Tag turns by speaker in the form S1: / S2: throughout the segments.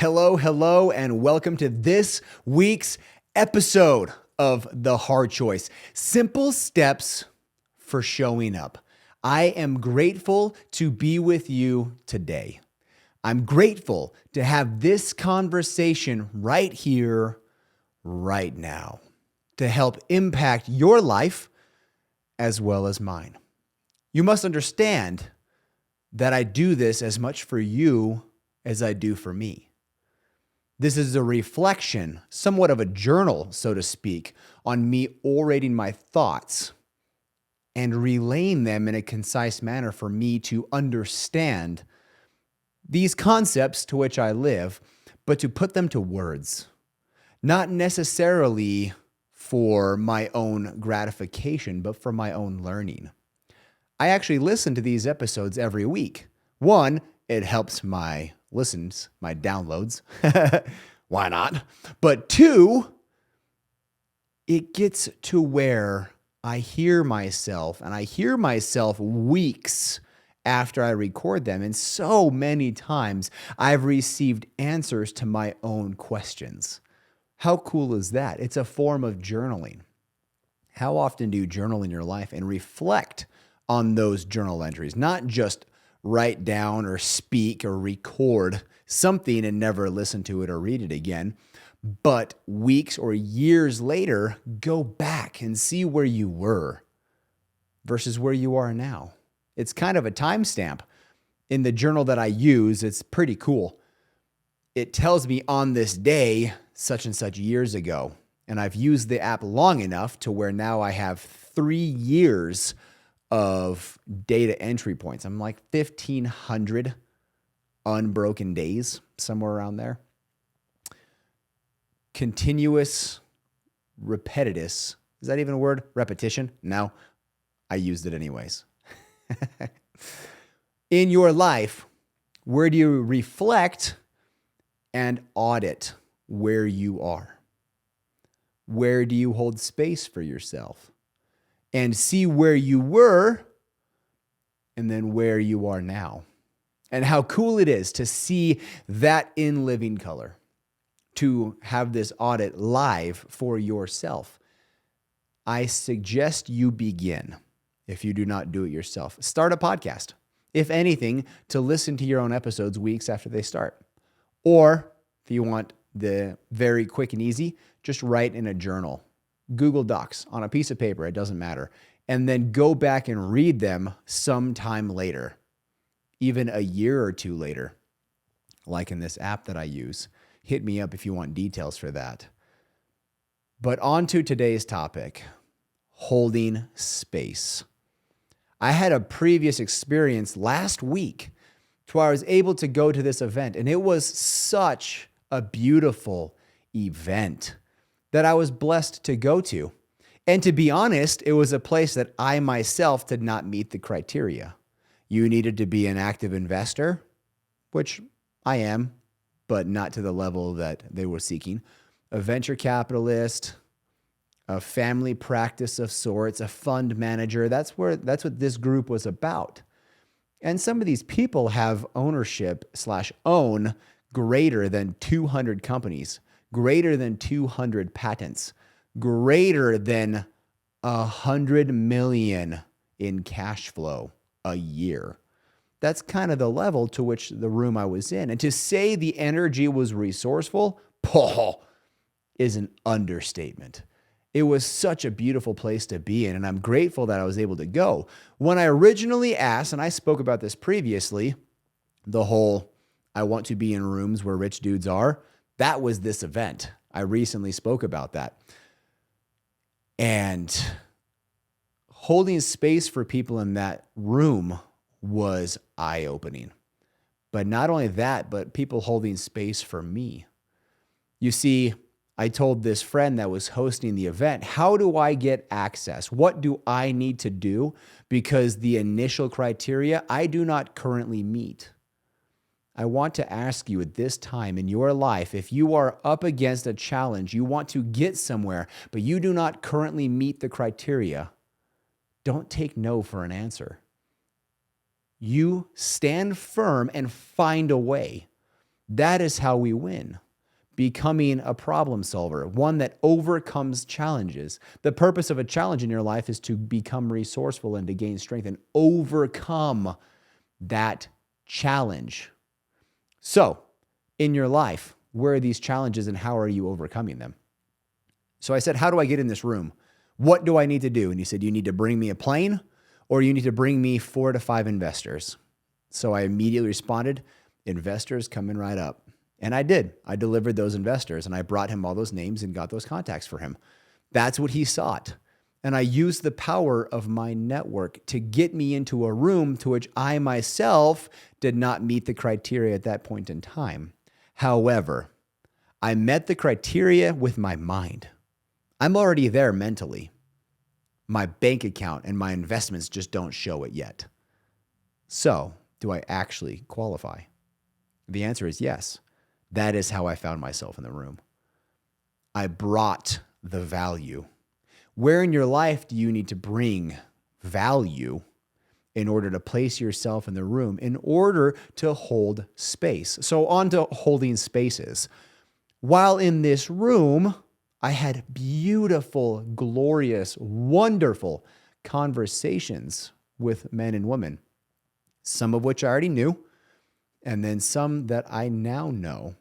S1: Hello, hello, and welcome to this week's episode of The Hard Choice. Simple steps for showing up. I am grateful to be with you today. I'm grateful to have this conversation right here, right now, to help impact your life as well as mine. You must understand that I do this as much for you as I do for me. This is a reflection, somewhat of a journal, so to speak, on me orating my thoughts and relaying them in a concise manner for me to understand these concepts to which I live, but to put them to words, not necessarily for my own gratification, but for my own learning. I actually listen to these episodes every week. One, it helps my listens, my downloads. Why not? But two, it gets to where I hear myself, and I hear myself weeks after I record them. And so many times I've received answers to my own questions. How cool is that? It's a form of journaling. How often do you journal in your life and reflect on those journal entries? Not just write down or speak or record something and never listen to it or read it again, but weeks or years later, go back and see where you were versus where you are now. It's kind of a timestamp. In the journal that I use, it's pretty cool. It tells me on this day, such and such years ago, and I've used the app long enough to where now I have 3 years of data entry points. I'm like 1,500 unbroken days, somewhere around there. Continuous, repetitive. Is that even a word? Repetition? No, I used it anyways. In your life, where do you reflect and audit where you are? Where do you hold space for yourself? And see where you were and then where you are now. And how cool it is to see that in living color, to have this audit live for yourself. I suggest you begin, if you do not do it yourself. Start a podcast, if anything, to listen to your own episodes weeks after they start. Or if you want the very quick and easy, just write in a journal. Google Docs on a piece of paper, it doesn't matter. And then go back and read them sometime later, even a year or two later, like in this app that I use. Hit me up if you want details for that. But on to today's topic, holding space. I had a previous experience last week to where I was able to go to this event, and it was such a beautiful event that I was blessed to go to. And to be honest, it was a place that I myself did not meet the criteria. You needed to be an active investor, which I am, but not to the level that they were seeking. A venture capitalist, a family practice of sorts, a fund manager. That's what this group was about. And some of these people have ownership/own greater than 200 companies, greater than 200 patents, greater than 100 million in cash flow a year. That's kind of the level to which the room I was in. And to say the energy was resourceful, is an understatement. It was such a beautiful place to be in, and I'm grateful that I was able to go. When I originally asked, and I spoke about this previously, the whole I want to be in rooms where rich dudes are, that was this event. I recently spoke about that. And holding space for people in that room was eye-opening. But not only that, but people holding space for me. You see, I told this friend that was hosting the event, how do I get access? What do I need to do? Because the initial criteria I do not currently meet. I want to ask you at this time in your life, if you are up against a challenge, you want to get somewhere, but you do not currently meet the criteria, don't take no for an answer. You stand firm and find a way. That is how we win. Becoming a problem solver, one that overcomes challenges. The purpose of a challenge in your life is to become resourceful and to gain strength and overcome that challenge. So, in your life, where are these challenges and how are you overcoming them? So I said, how do I get in this room? What do I need to do? And he said, you need to bring me a plane or you need to bring me 4 to 5 investors. So I immediately responded, investors coming right up. And I did. I delivered those investors and I brought him all those names and got those contacts for him. That's what he sought. And I used the power of my network to get me into a room to which I myself did not meet the criteria at that point in time. However, I met the criteria with my mind. I'm already there mentally. My bank account and my investments just don't show it yet. So, do I actually qualify? The answer is yes. That is how I found myself in the room. I brought the value. Where in your life do you need to bring value in order to place yourself in the room, in order to hold space? So on to holding spaces. While in this room, I had beautiful, glorious, wonderful conversations with men and women, some of which I already knew, and then some that I now know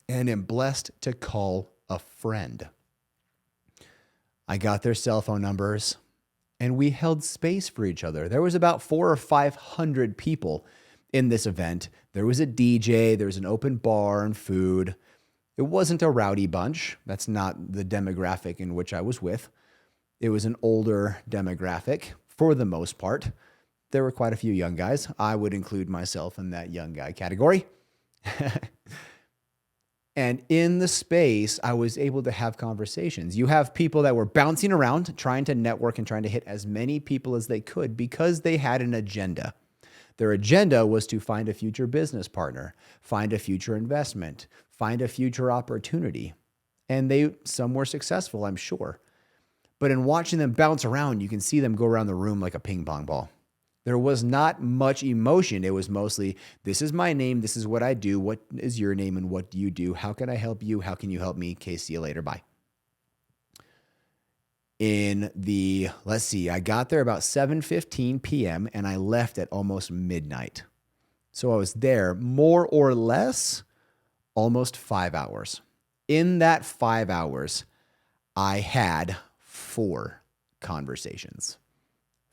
S1: and am blessed to call a friend. I got their cell phone numbers and we held space for each other. There was about 400 or 500 people in this event. There was a DJ, there was an open bar and food. It wasn't a rowdy bunch. That's not the demographic in which I was with. It was an older demographic for the most part. There were quite a few young guys. I would include myself in that young guy category. And in the space, I was able to have conversations. You have people that were bouncing around, trying to network and trying to hit as many people as they could because they had an agenda. Their agenda was to find a future business partner, find a future investment, find a future opportunity. And some were successful, I'm sure. But in watching them bounce around, you can see them go around the room like a ping pong ball. There was not much emotion. It was mostly, this is my name, this is what I do, what is your name, and what do you do? How can I help you? How can you help me? Okay, see you later, bye. I got there about 7:15 p.m. and I left at almost midnight. So I was there more or less almost 5 hours. In that 5 hours, I had 4 conversations.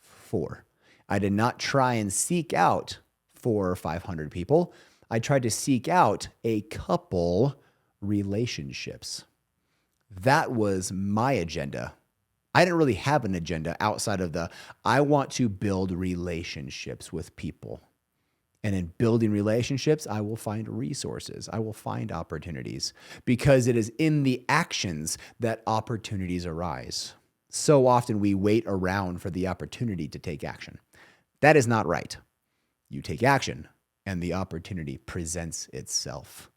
S1: 4. I did not try and seek out 400 or 500 people. I tried to seek out a couple relationships. That was my agenda. I didn't really have an agenda outside of I want to build relationships with people. And in building relationships, I will find resources. I will find opportunities because it is in the actions that opportunities arise. So often we wait around for the opportunity to take action. That is not right. You take action and the opportunity presents itself.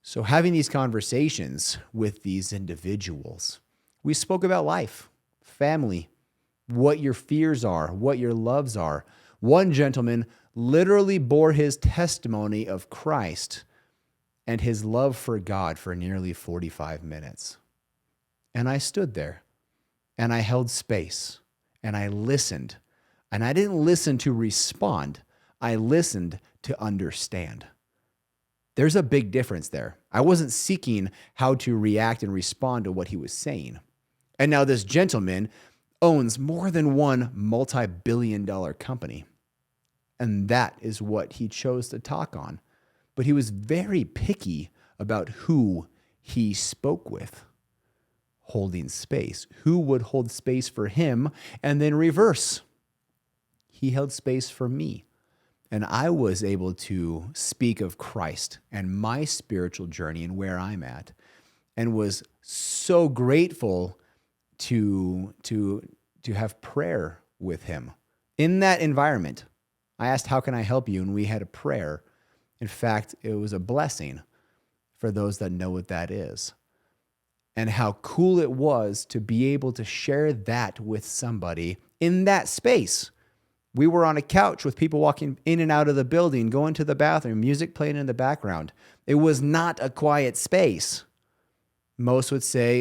S1: So having these conversations with these individuals, we spoke about life, family, what your fears are, what your loves are. One gentleman literally bore his testimony of Christ and his love for God for nearly 45 minutes. And I stood there and I held space and I listened. And I didn't listen to respond. I listened to understand. There's a big difference there. I wasn't seeking how to react and respond to what he was saying. And now this gentleman owns more than one multi-billion-dollar company. And that is what he chose to talk on. But he was very picky about who he spoke with. Holding space. Who would hold space for him and then reverse? He held space for me. And I was able to speak of Christ and my spiritual journey and where I'm at. And was so grateful to have prayer with him. In that environment, I asked, how can I help you? And we had a prayer. In fact, it was a blessing for those that know what that is. And how cool it was to be able to share that with somebody in that space. We were on a couch with people walking in and out of the building, going to the bathroom, music playing in the background. It was not a quiet space. Most would say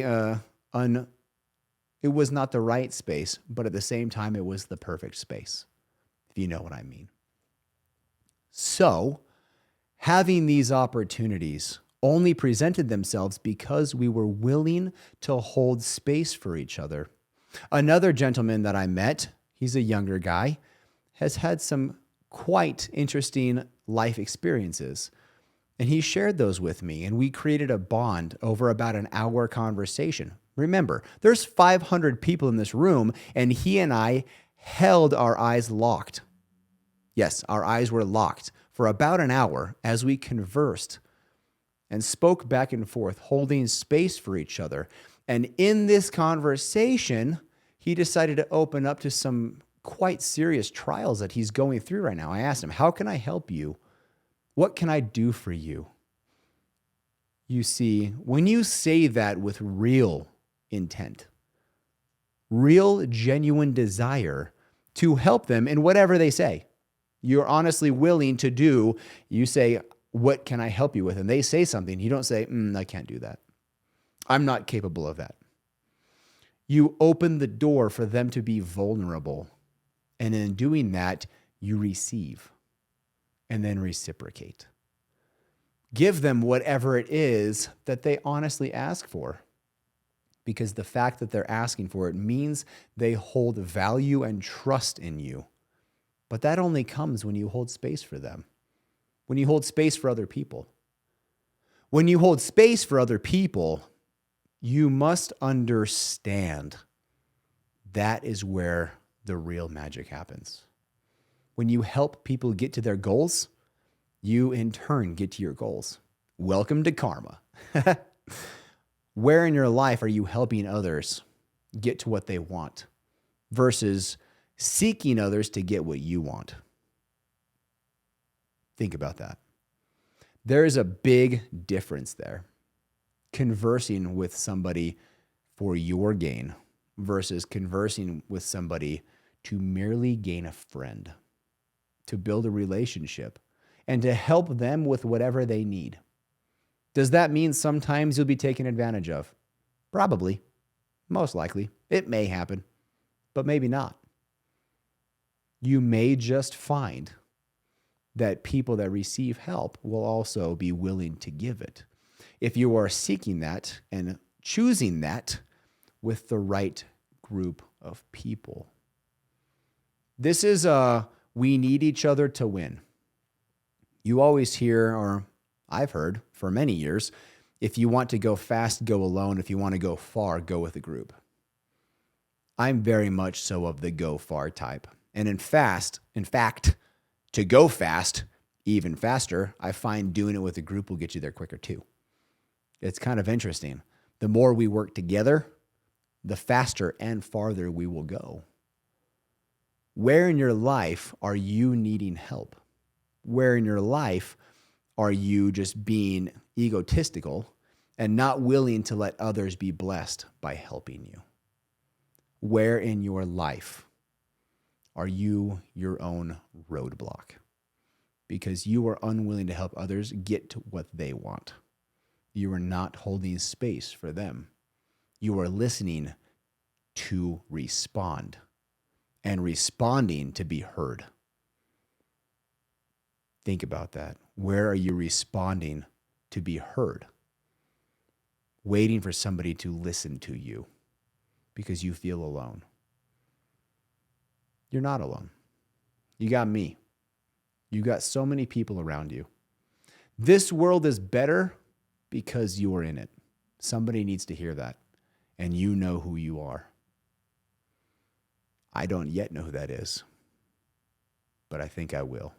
S1: it was not the right space, but at the same time, it was the perfect space, if you know what I mean. So, having these opportunities only presented themselves because we were willing to hold space for each other. Another gentleman that I met, he's a younger guy, has had some quite interesting life experiences. And he shared those with me, and we created a bond over about an hour conversation. Remember, there's 500 people in this room, and he and I held our eyes locked. Yes, our eyes were locked for about an hour as we conversed and spoke back and forth, holding space for each other. And in this conversation, he decided to open up to some quite serious trials that he's going through right now. I asked him, how can I help you? What can I do for you? You see, when you say that with real intent, real, genuine desire to help them in whatever they say, you're honestly willing to do, you say, what can I help you with? And they say something, you don't say, I can't do that. I'm not capable of that. You open the door for them to be vulnerable. And in doing that, you receive and then reciprocate. Give them whatever it is that they honestly ask for. Because the fact that they're asking for it means they hold value and trust in you. But that only comes when you hold space for them. When you hold space for other people. When you hold space for other people, you must understand that is where the real magic happens. When you help people get to their goals, you in turn get to your goals. Welcome to karma. Where in your life are you helping others get to what they want versus seeking others to get what you want? Think about that. There is a big difference there. Conversing with somebody for your gain versus conversing with somebody to merely gain a friend, to build a relationship, and to help them with whatever they need. Does that mean sometimes you'll be taken advantage of? Probably. Most likely. It may happen, but maybe not. You may just find that people that receive help will also be willing to give it. If you are seeking that and choosing that with the right group of people. This is we need each other to win. You always hear, or I've heard for many years, if you want to go fast, go alone. If you want to go far, go with a group. I'm very much so of the go far type. And in fact, to go fast, even faster, I find doing it with a group will get you there quicker too. It's kind of interesting. The more we work together, the faster and farther we will go. Where in your life are you needing help? Where in your life are you just being egotistical and not willing to let others be blessed by helping you? Where in your life are you your own roadblock? Because you are unwilling to help others get to what they want. You are not holding space for them. You are listening to respond and responding to be heard. Think about that. Where are you responding to be heard? Waiting for somebody to listen to you because you feel alone. You're not alone. You got me. You got so many people around you. This world is better because you are in it. Somebody needs to hear that, and you know who you are. I don't yet know who that is, but I think I will.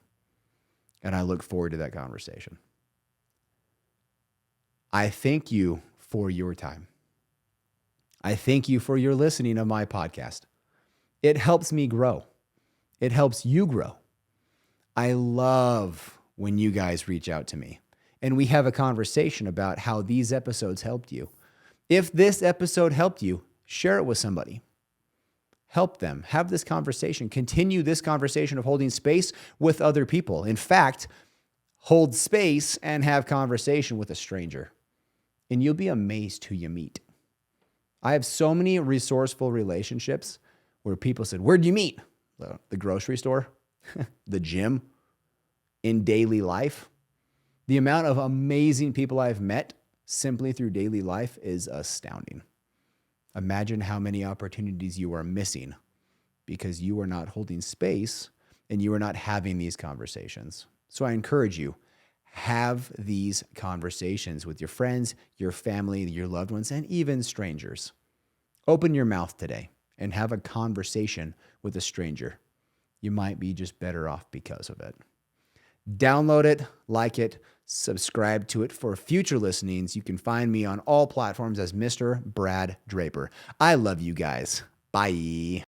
S1: And I look forward to that conversation. I thank you for your time. I thank you for your listening of my podcast. It helps me grow. It helps you grow. I love when you guys reach out to me and we have a conversation about how these episodes helped you. If this episode helped you, share it with somebody. Help them. Have this conversation. Continue this conversation of holding space with other people. In fact, hold space and have conversation with a stranger, and you'll be amazed who you meet. I have so many resourceful relationships where people said, "Where'd you meet?" The grocery store, the gym, in daily life. The amount of amazing people I've met simply through daily life is astounding. Imagine how many opportunities you are missing because you are not holding space and you are not having these conversations. So I encourage you, have these conversations with your friends, your family, your loved ones, and even strangers. Open your mouth today and have a conversation with a stranger. You might be just better off because of it. Download it, like it, subscribe to it for future listenings. You can find me on all platforms as Mr. Brad Draper. I love you guys. Bye.